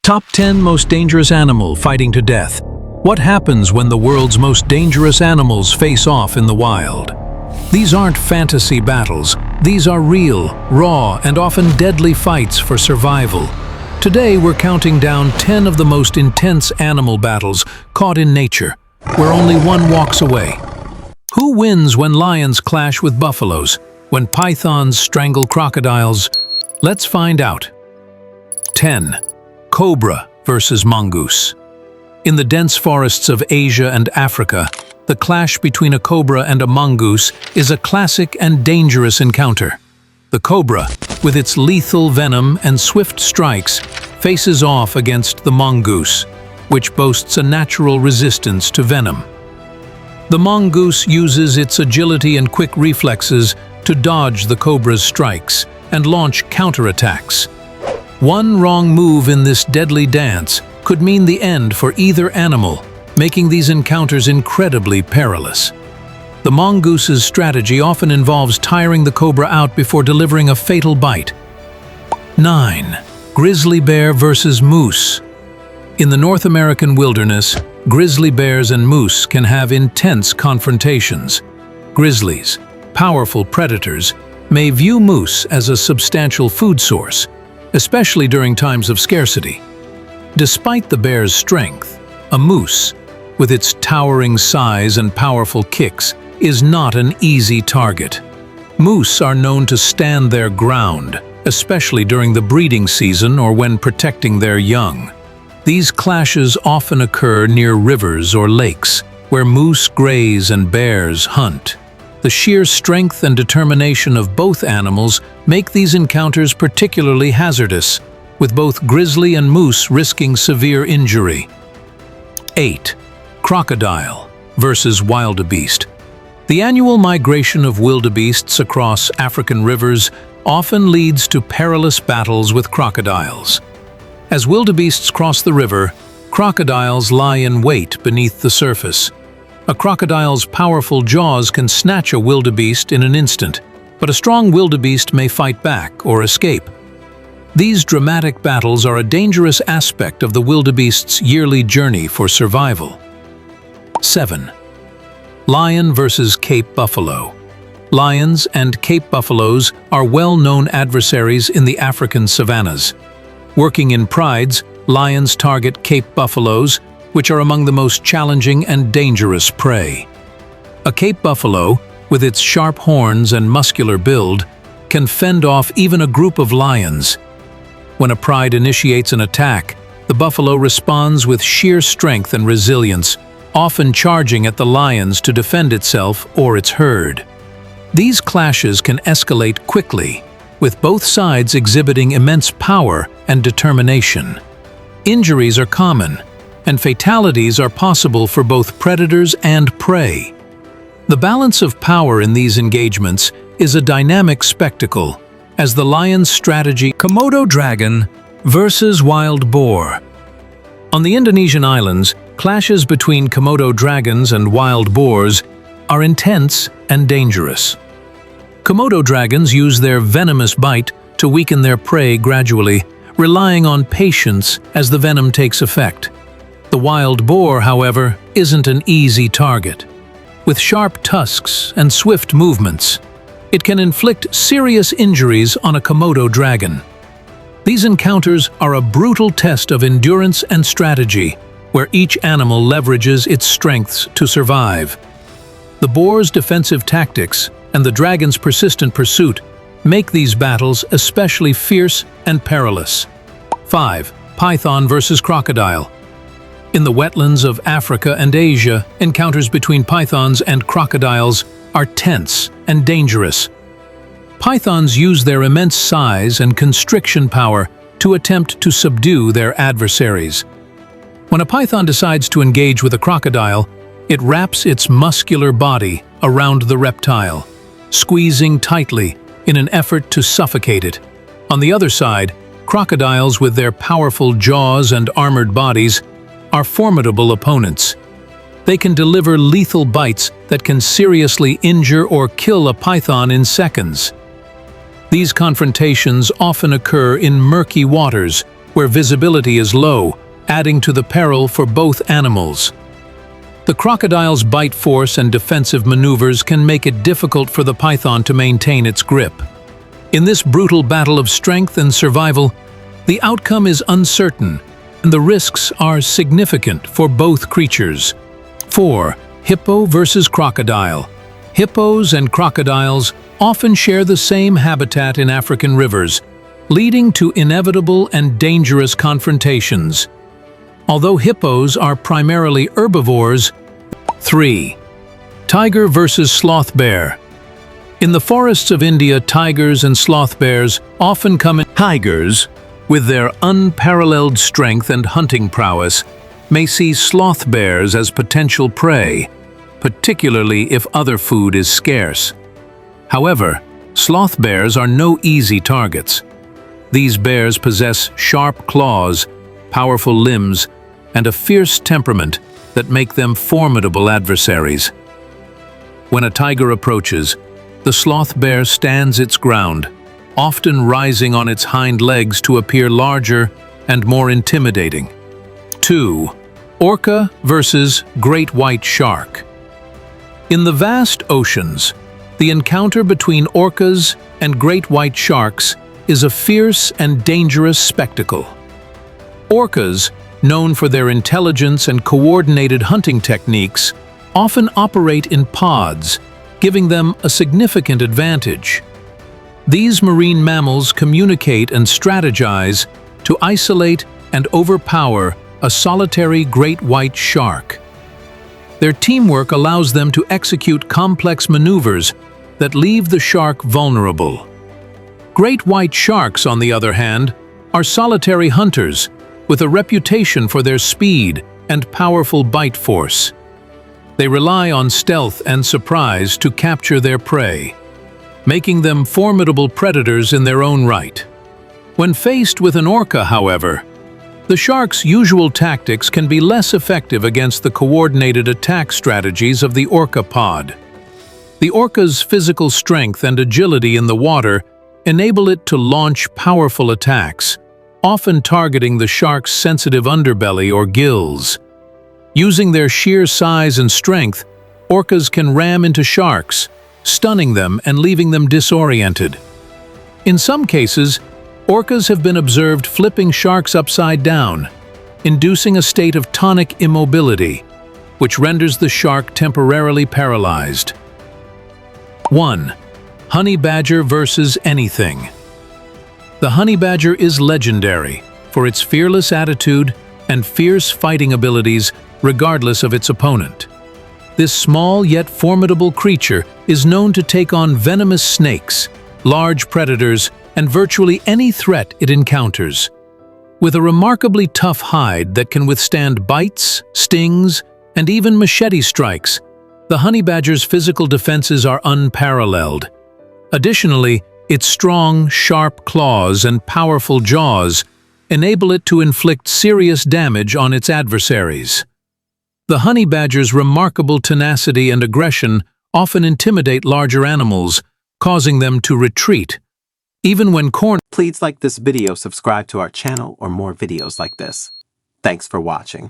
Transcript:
Top 10 Most Dangerous Animal Fighting to Death. What happens when the world's most dangerous animals face off in the wild? These aren't fantasy battles. These are real, raw, and often deadly fights for survival. Today we're counting down 10 of the most intense animal battles caught in nature, where only one walks away. Who wins when lions clash with buffaloes? When pythons strangle crocodiles? Let's find out. 10. Cobra versus mongoose. In the dense forests of Asia and Africa, the clash between a cobra and a mongoose is a classic and dangerous encounter. The cobra, with its lethal venom and swift strikes, faces off against the mongoose, which boasts a natural resistance to venom. The mongoose uses its agility and quick reflexes to dodge the cobra's strikes and launch counterattacks. One wrong move in this deadly dance could mean the end for either animal, making these encounters incredibly perilous. The mongoose's strategy often involves tiring the cobra out before delivering a fatal bite. 9. Grizzly bear versus moose. In the North American wilderness, grizzly bears and moose can have intense confrontations. Grizzlies, powerful predators, may view moose as a substantial food source, especially during times of scarcity. Despite the bear's strength, a moose, with its towering size and powerful kicks, is not an easy target. Moose are known to stand their ground, especially during the breeding season or when protecting their young. These clashes often occur near rivers or lakes, where moose graze and bears hunt. The sheer strength and determination of both animals make these encounters particularly hazardous, with both grizzly and moose risking severe injury. 8. Crocodile versus wildebeest. The annual migration of wildebeests across African rivers often leads to perilous battles with crocodiles. As wildebeests cross the river, crocodiles lie in wait beneath the surface. A crocodile's powerful jaws can snatch a wildebeest in an instant, but a strong wildebeest may fight back or escape. These dramatic battles are a dangerous aspect of the wildebeest's yearly journey for survival. 7. Lion versus Cape buffalo. Lions and Cape buffaloes are well-known adversaries in the African savannas. Working in prides, lions target Cape buffaloes, which are among the most challenging and dangerous prey. A Cape buffalo, with its sharp horns and muscular build, can fend off even a group of lions. When a pride initiates an attack, the buffalo responds with sheer strength and resilience, often charging at the lions to defend itself or its herd. These clashes can escalate quickly, with both sides exhibiting immense power and determination. Injuries are common, and fatalities are possible for both predators and prey. The balance of power in these engagements is a dynamic spectacle, as the lion's strategy. Komodo dragon versus wild boar. On the Indonesian islands, clashes between Komodo dragons and wild boars are intense and dangerous. Komodo dragons use their venomous bite to weaken their prey gradually, relying on patience as the venom takes effect. The wild boar, however, isn't an easy target. With sharp tusks and swift movements, it can inflict serious injuries on a Komodo dragon. These encounters are a brutal test of endurance and strategy, where each animal leverages its strengths to survive. The boar's defensive tactics and the dragon's persistent pursuit make these battles especially fierce and perilous. 5. Python versus crocodile. In the wetlands of Africa and Asia, encounters between pythons and crocodiles are tense and dangerous. Pythons use their immense size and constriction power to attempt to subdue their adversaries. When a python decides to engage with a crocodile, it wraps its muscular body around the reptile, squeezing tightly in an effort to suffocate it. On the other side, crocodiles with their powerful jaws and armored bodies are formidable opponents. They can deliver lethal bites that can seriously injure or kill a python in seconds. These confrontations often occur in murky waters, where visibility is low, adding to the peril for both animals. The crocodile's bite force and defensive maneuvers can make it difficult for the python to maintain its grip. In this brutal battle of strength and survival, the outcome is uncertain, and the risks are significant for both creatures. 4. Hippo versus crocodile. Hippos and crocodiles often share the same habitat in African rivers, leading to inevitable and dangerous confrontations. Although hippos are primarily herbivores. 3. Tiger versus sloth bear. In the forests of India, tigers and sloth bears often come in. Tigers, with their unparalleled strength and hunting prowess, may see sloth bears as potential prey, particularly if other food is scarce. However, sloth bears are no easy targets. These bears possess sharp claws, powerful limbs, and a fierce temperament that make them formidable adversaries. When a tiger approaches, the sloth bear stands its ground, often rising on its hind legs to appear larger and more intimidating. 2. Orca versus great white shark. In the vast oceans, the encounter between orcas and great white sharks is a fierce and dangerous spectacle. Orcas, known for their intelligence and coordinated hunting techniques, often operate in pods, giving them a significant advantage. These marine mammals communicate and strategize to isolate and overpower a solitary great white shark. Their teamwork allows them to execute complex maneuvers that leave the shark vulnerable. Great white sharks, on the other hand, are solitary hunters with a reputation for their speed and powerful bite force. They rely on stealth and surprise to capture their prey, making them formidable predators in their own right. When faced with an orca, however, the shark's usual tactics can be less effective against the coordinated attack strategies of the orca pod. The orca's physical strength and agility in the water enable it to launch powerful attacks, often targeting the shark's sensitive underbelly or gills. Using their sheer size and strength, orcas can ram into sharks, stunning them and leaving them disoriented. In some cases, orcas have been observed flipping sharks upside down, inducing a state of tonic immobility, which renders the shark temporarily paralyzed. 1. Honey badger versus anything. The honey badger is legendary for its fearless attitude and fierce fighting abilities regardless of its opponent. This small yet formidable creature is known to take on venomous snakes, large predators, and virtually any threat it encounters. With a remarkably tough hide that can withstand bites, stings, and even machete strikes, the honey badger's physical defenses are unparalleled. Additionally, its strong, sharp claws and powerful jaws enable it to inflict serious damage on its adversaries. The honey badger's remarkable tenacity and aggression often intimidate larger animals, causing them to retreat. Even when cornered. Please like this video, subscribe to our channel or more videos like this. Thanks for watching.